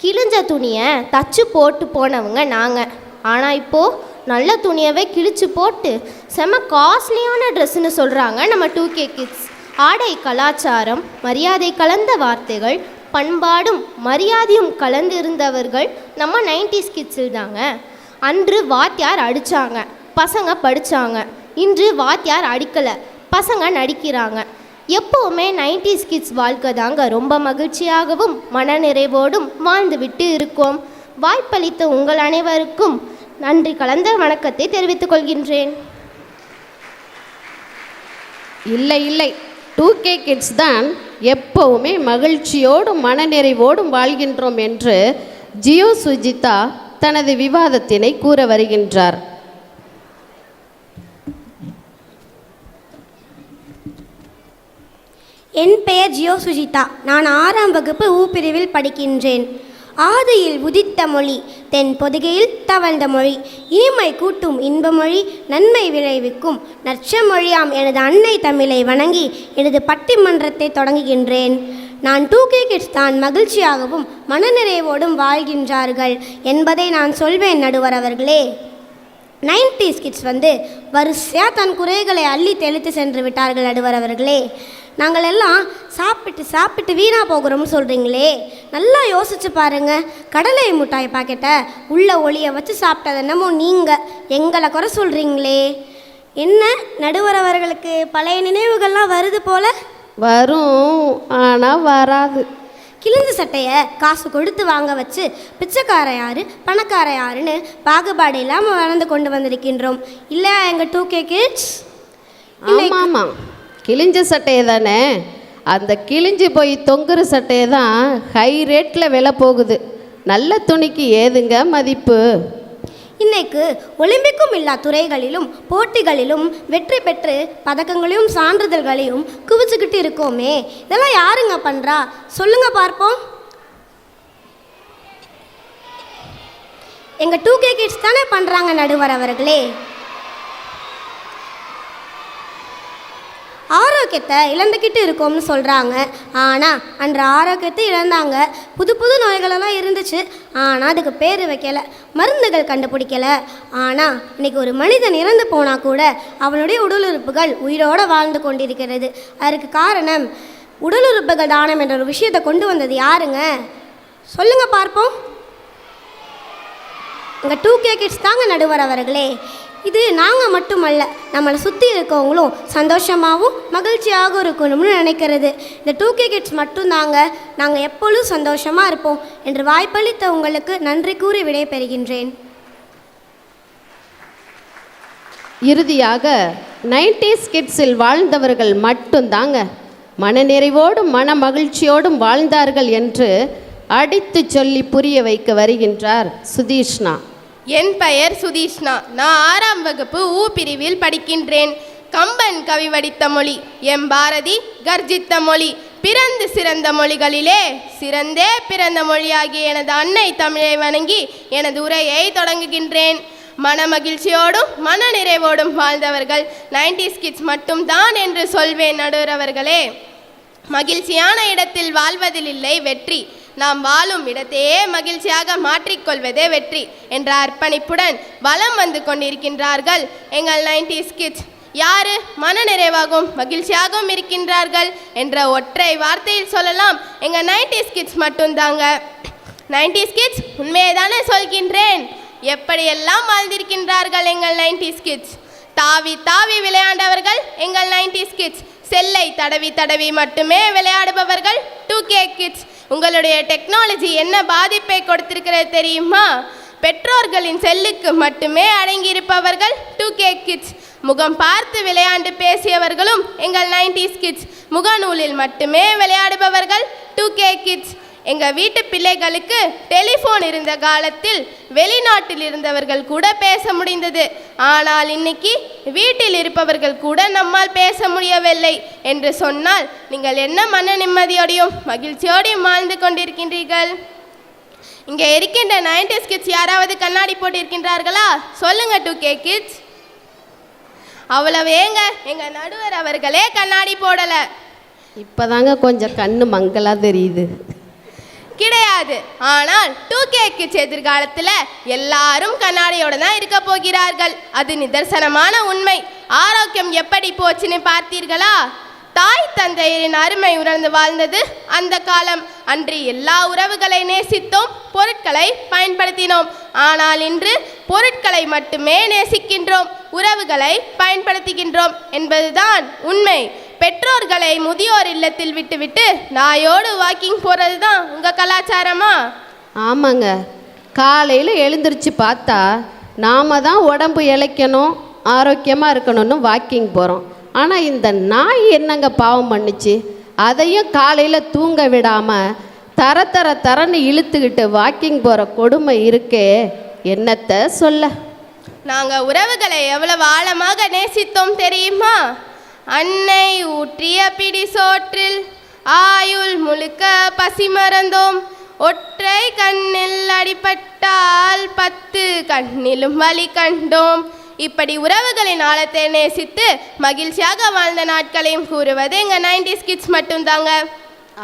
கிழிஞ்ச துணியை தச்சு போட்டு போனவங்க நாங்கள். ஆனால் இப்போது நல்ல துணியவே கிழிச்சு போட்டு செம காஸ்ட்லியான ட்ரெஸ்ஸுன்னு சொல்கிறாங்க நம்ம 2K கிட்ஸ். ஆடை கலாச்சாரம், மரியாதை கலந்த வார்த்தைகள், பண்பாடும் மரியாதையும் கலந்து இருந்தவர்கள் நம்ம 90s கிட்ஸில் தாங்க. அன்று வாத்தியார் அடித்தாங்க, பசங்க படித்தாங்க. இன்று வாத்தியார் அடிக்கலை, பசங்க நடிக்கிறாங்க. எப்போவுமே 90s கிட்ஸ் வாழ்க்கை தாங்க ரொம்ப மகிழ்ச்சியாகவும் மனநிறைவோடும் வாழ்ந்துவிட்டு இருக்கோம். வாய்ப்பளித்த உங்கள் அனைவருக்கும் நன்றி கலந்த வணக்கத்தை தெரிவித்துக் கொள்கின்றேன். இல்லை 2K கிட்ஸ் தான் எப்போவுமே மகிழ்ச்சியோடும் மனநிறைவோடும் வாழ்கின்றோம் என்று ஜியோ சுஜிதா தனது விவாதத்தினை கூற வருகின்றார். என் பெயர் ஜியோ சுஜிதா. நான் 6ஆம் வகுப்பு ஊ பிரிவில் படிக்கின்றேன். ஆதியில் உதித்த மொழி, தென் பொதிகையில் தவழ்ந்த மொழி, இனிமை கூட்டும் இன்பமொழி, நன்மை விளைவிக்கும் நற்சமொழியாம் எனது அன்னை தமிழை வணங்கி எனது பட்டிமன்றத்தை தொடங்குகின்றேன். நான் 2K கிட்ஸ் தான் மகிழ்ச்சியாகவும் மனநிறைவோடும் வாழ்கின்றார்கள் என்பதை நான் சொல்வேன் நடுவர் அவர்களே. 90s கிட்ஸ் வரிசையாக தன் குறைகளை அள்ளி தெளித்து சென்று விட்டார்கள் நடுவர் அவர்களே. நாங்கள் எல்லாம் சாப்பிட்டு சாப்பிட்டு வீணாக போகிறோம்னு சொல்கிறீங்களே, நல்லா யோசிச்சு பாருங்க. கடலை மிட்டாய் பாக்கெட்டை உள்ள ஒளியை வச்சு சாப்பிட்டது என்னமோ நீங்கள் எங்களை குறை சொல்கிறீங்களே. என்ன நடுவர் அவர்களுக்கு பழைய நினைவுகள்லாம் வருது போல? வரும், ஆனால் வராது. கிழிஞ்ச சட்டையை காசு கொடுத்து வாங்க வச்சு பிச்சைக்கார யாரு பணக்கார யாருன்னு பாகுபாடு இல்லாமல் வளர்ந்து கொண்டு வந்திருக்கின்றோம் இல்லையா எங்கள் 2K கிட்ஸ்? ஆமாம், கிழிஞ்ச சட்டையை தானே. அந்த கிழிஞ்சு போய் தொங்குற சட்டையை தான் ஹை ரேட்டில் விலை போகுது. நல்ல துணிக்கு ஏதுங்க மதிப்பு? இன்னைக்கு ஒலிம்பிக்கும் இல்லா துறைகளிலும் போட்டிகளிலும் வெற்றி பெற்று பதக்கங்களையும் சான்றிதழ்களையும் குவிச்சுக்கிட்டு இருக்கோமே, இதெல்லாம் யாருங்க பண்ணுறா சொல்லுங்க பார்ப்போம். எங்கள் 2K கிட்ஸ் தானே பண்ணுறாங்க நடுவர் அவர்களே. ஆரோக்கியத்தை இழந்துக்கிட்டு இருக்கோம்னு சொல்கிறாங்க. ஆனால் அன்று ஆரோக்கியத்தை இழந்தாங்க. புது புது நோய்களெல்லாம் இருந்துச்சு, ஆனால் அதுக்கு பேர் வைக்கலை, மருந்துகள் கண்டுபிடிக்கலை. ஆனால் இன்றைக்கி ஒரு மனிதன் இறந்து போனால் கூட அவனுடைய உடல் உறுப்புகள் உயிரோடு வாழ்ந்து கொண்டிருக்கிறது. அதற்கு காரணம் உடல் உறுப்புகள் தானம் என்ற ஒரு விஷயத்தை கொண்டு வந்தது யாருங்க சொல்லுங்கள் பார்ப்போம். எங்கள் 2K கிட்ஸ் தாங்க நடுவர் அவர்களே. இது நாங்கள் மட்டுமல்ல, நம்மளை சுற்றி இருக்கவங்களும் சந்தோஷமாகவும் மகிழ்ச்சியாகவும் இருக்கணும்னு நினைக்கிறது. இந்த 2K கிட்ஸ் மட்டும்தாங்க. நாங்கள் எப்பொழுதும் சந்தோஷமாக இருப்போம் என்று வாய்ப்பளித்த உங்களுக்கு நன்றி கூறி விடைபெறுகின்றேன். இறுதியாக 90s கிட்ஸில் வாழ்ந்தவர்கள் மட்டும்தாங்க மனநிறைவோடும் மன மகிழ்ச்சியோடும் வாழ்ந்தார்கள் என்று அடித்து சொல்லி புரிய வைக்க வருகின்றார் சுதீஷ்ணா. என் பெயர் சுதீஷ்ணா. நான் 6ஆம் வகுப்பு ஊ பிரிவில் படிக்கின்றேன். கம்பன் கவி வடித்த மொழி, எம் பாரதி கர்ஜித்த மொழி, பிறந்து சிறந்த மொழிகளிலே சிறந்தே பிறந்த மொழியாகிய எனது அன்னை தமிழை வணங்கி எனது உரையை தொடங்குகின்றேன். மன மகிழ்ச்சியோடும் மன நிறைவோடும் வாழ்ந்தவர்கள் 90s கிட்ஸ் மட்டும்தான் என்று சொல்வேன் நடுவர் அவர்களே. மகிழ்ச்சியான இடத்தில் வாழ்வதில் இல்லை வெற்றி, நாம் வாழும் இடத்தையே மகிழ்ச்சியாக மாற்றிக்கொள்வதே வெற்றி என்ற அர்ப்பணிப்புடன் வலம் வந்து கொண்டிருக்கின்றார்கள் எங்கள் 90s கிட்ஸ். யாரு மன நிறைவாகவும் மகிழ்ச்சியாகவும் இருக்கின்றார்கள் என்ற ஒற்றை வார்த்தையில் சொல்லலாம், எங்கள் 90s கிட்ஸ் மட்டும்தாங்க. 90s கிட்ஸ் உண்மையை தானே சொல்கின்றேன். எப்படியெல்லாம் வாழ்ந்திருக்கின்றார்கள் எங்கள் 90s கிட்ஸ். தாவி தாவி விளையாண்டவர்கள் எங்கள் 90s கிட்ஸ். செல்லை தடவி தடவி மட்டுமே விளையாடுபவர்கள் 2K கிட்ஸ். உங்களுடைய டெக்னாலஜி என்ன பாதிப்பை கொடுத்திருக்கிறது தெரியுமா? பெற்றோர்களின் செல்லுக்கு மட்டுமே அடங்கியிருப்பவர்கள் 2K கிட்ஸ். முகம் பார்த்து விளையாண்டு பேசியவர்களும் எங்கள் 90s கிட்ஸ். முகநூலில் மட்டுமே விளையாடுபவர்கள் 2K கிட்ஸ். எங்கள் வீட்டு பிள்ளைகளுக்கு டெலிஃபோன் இருந்த காலத்தில் வெளிநாட்டில் இருந்தவர்கள் கூட பேச முடிந்தது. ஆனால் இன்னைக்கு வீட்டில் இருப்பவர்கள் கூட நம்மால் பேச முடியவில்லை என்று சொன்னால் நீங்கள் என்ன மன நிம்மதியோடையும் மகிழ்ச்சியோடையும் வாழ்ந்து கொண்டிருக்கின்றீர்கள்? இங்கே இருக்கின்ற 90s கிட்ஸ் யாராவது கண்ணாடி போட்டிருக்கின்றார்களா? சொல்லுங்க 2K கிட்ஸ். அவ்வளவு ஏங்க எங்கள் நடுவர் அவர்களே கண்ணாடி போடலை. இப்போதாங்க கொஞ்சம் கண்ணு மங்கலாக தெரியுது. கிடையாது. ஆனால் 2K கிட்ஸ் எதிர்காலத்தில் எல்லாரும் கண்ணாடியோட தான் இருக்க போகிறார்கள். அது நிதர்சனமான உண்மை. ஆரோக்கியம் எப்படி போச்சுன்னு பார்த்தீர்களா? தாய் தந்தையரின் அருமை உணர்ந்து வாழ்ந்தது அந்த காலம். அன்று எல்லா உறவுகளை நேசித்தோம், பொருட்களை பயன்படுத்தினோம். ஆனால் இன்று பொருட்களை மட்டுமே நேசிக்கின்றோம், உறவுகளை பயன்படுத்துகின்றோம் என்பதுதான் உண்மை. பெற்றோர்களை முதியோர் இல்லத்தில் விட்டுவிட்டு நாயோடு வாக்கிங் போகிறது தான் உங்கள் கலாச்சாரமா? ஆமாங்க, காலையில் எழுந்திரிச்சு பார்த்தா நாம் தான் உடம்பு இளைக்கணும் ஆரோக்கியமாக இருக்கணும்னு வாக்கிங் போகிறோம். ஆனால் இந்த நாய் என்னங்க பாவம் பண்ணிச்சு? அதையும் காலையில் தூங்க விடாமல் தரன்னு இழுத்துக்கிட்டு வாக்கிங் போகிற கொடுமை இருக்கே, என்னத்தை சொல்ல. நாங்கள் உறவுகளை எவ்வளவு ஆழமாக நேசித்தோம் தெரியுமா? அன்னை ஊற்றிய பிடி சோற்றில் ஆயுள் முழுக்க பசி மறந்தோம். ஒற்றை கண்ணில் அடிபட்டால் 10 கண்ணிலும் வலி கண்டோம். இப்படி உறவுகளின் ஆழத்தை நேசித்து மகிழ்ச்சியாக வாழ்ந்த நாட்களையும் கூறுவது எங்கள் 90s கிட்ஸ் மட்டும்தாங்க.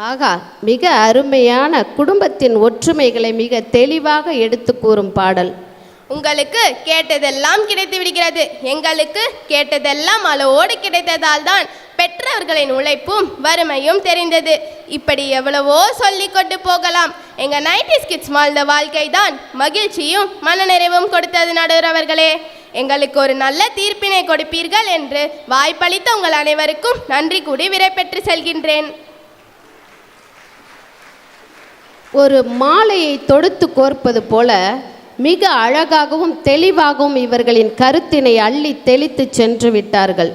ஆகா, மிக அருமையான குடும்பத்தின் ஒற்றுமைகளை மிக தெளிவாக எடுத்து கூறும் பாடல். உங்களுக்கு கேட்டதெல்லாம் கிடைத்து விடுகிறது, எங்களுக்கு கேட்டதெல்லாம் அளவோடு கிடைத்ததால் தான் பெற்ற மாணவர்களின் உழைப்பும் வறுமையும் தெரிந்தது. இப்படி எவ்வளவோ சொல்லி கொண்டு போகலாம். எங்க 90s கிட்ஸ் வாழ்ந்த வாழ்க்கை தான் மகிழ்ச்சியும் மனநிறைவும் கொடுத்தது. நடுவர் அவர்களே, எங்களுக்கு ஒரு நல்ல தீர்ப்பினை கொடுப்பீர்கள் என்று வாய்ப்பளித்த உங்கள் அனைவருக்கும் நன்றி கூறி விடைபெற்று செல்கின்றேன். ஒரு மாலையை தொடுத்து கோர்ப்பது போல மிக அழகாகவும் தெளிவாகவும் இவர்களின் கருத்தினை அள்ளி தெளித்து சென்று விட்டார்கள்.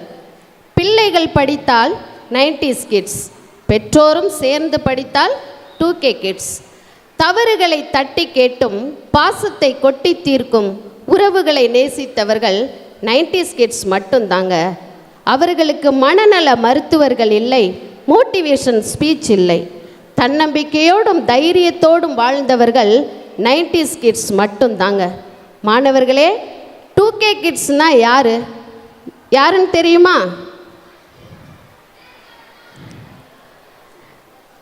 பிள்ளைகள் படித்தால் 90s கிட்ஸ், பெற்றோரும் சேர்ந்து படித்தால் 2K கிட்ஸ். தவறுகளை தட்டி கேட்டும் பாசத்தை கொட்டி தீர்க்கும் உறவுகளை நேசித்தவர்கள் 90s கிட்ஸ் மட்டும்தாங்க. அவர்களுக்கு மனநல மருத்துவர்கள் இல்லை, மோட்டிவேஷன் ஸ்பீச் இல்லை. தன்னம்பிக்கையோடும் தைரியத்தோடும் வாழ்ந்தவர்கள் 90s கிட்ஸ் மட்டும்தாங்க. மாணவர்களே, 2K கிட்ஸ்னால் யாருன்னு தெரியுமா?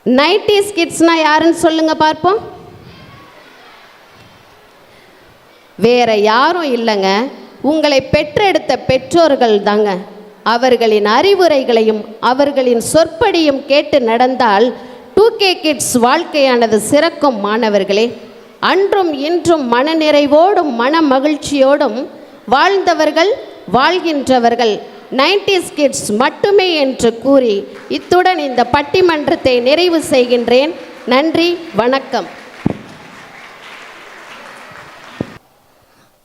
90s கிட்ஸ்னால் யாருன்னு சொல்லுங்க பார்ப்போம். வேற யாரும் இல்லைங்க, உங்களை பெற்றெடுத்த பெற்றோர்கள் தாங்க. அவர்களின் அறிவுரைகளையும் அவர்களின் சொற்படியும் கேட்டு நடந்தால் 2K கிட்ஸ் வாழ்க்கையானது சிறக்கும். மாணவர்களே, அன்றும் இன்றும் மனநிறைவோடும் மன மகிழ்ச்சியோடும் வாழ்ந்தவர்கள் வாழ்கின்றவர்கள் 90s கிட்ஸ் மட்டுமே என்று கூறி இத்துடன் இந்த பட்டிமன்றத்தை நிறைவு செய்கின்றேன். நன்றி, வணக்கம்.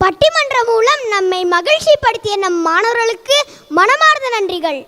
பட்டிமன்றம் மூலம் நம்மை மகிழ்ச்சிப்படுத்திய நம் மாணவர்களுக்கு மனமார்ந்த நன்றிகள்.